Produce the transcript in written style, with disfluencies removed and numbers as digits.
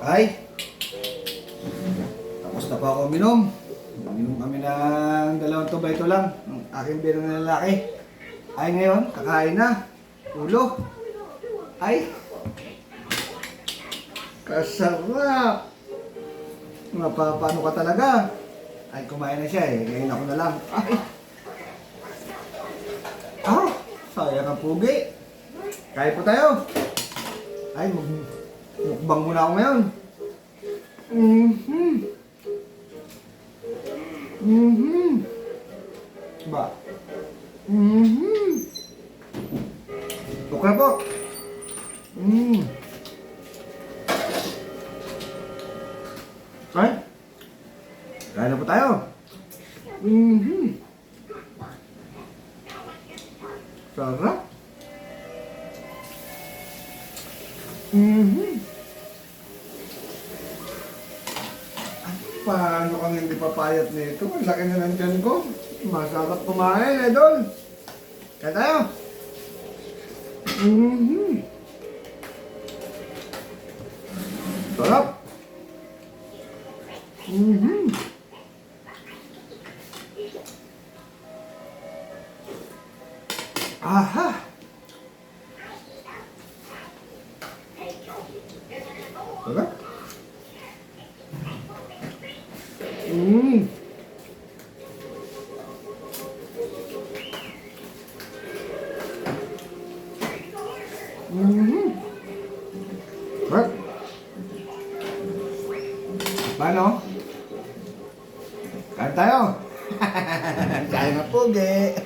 Ay, tapos na pa ako uminom. Uminom kami ng 2 tuba ito lang. Ang aking biro na lalaki. Ay ngayon, kakain na. Ulo. Ay, kasarap. Mapapano ka talaga. Ay, kumain na siya eh. Ngayon ako na lang. Ay. Ah, sayang ang pugi. Kain po tayo. Ay, mukbang muna ako ngayon. Ba? Okay po. Ay, kain na po tayo. Sarap. Paano kang hindi papayat nito? Ang laki na ng tiyan ko. Masarap kumain, idol. Kaya tayo. Sarap. Aha. Sarap. Sarap. Paano? Kain tayo. Kain na pugi.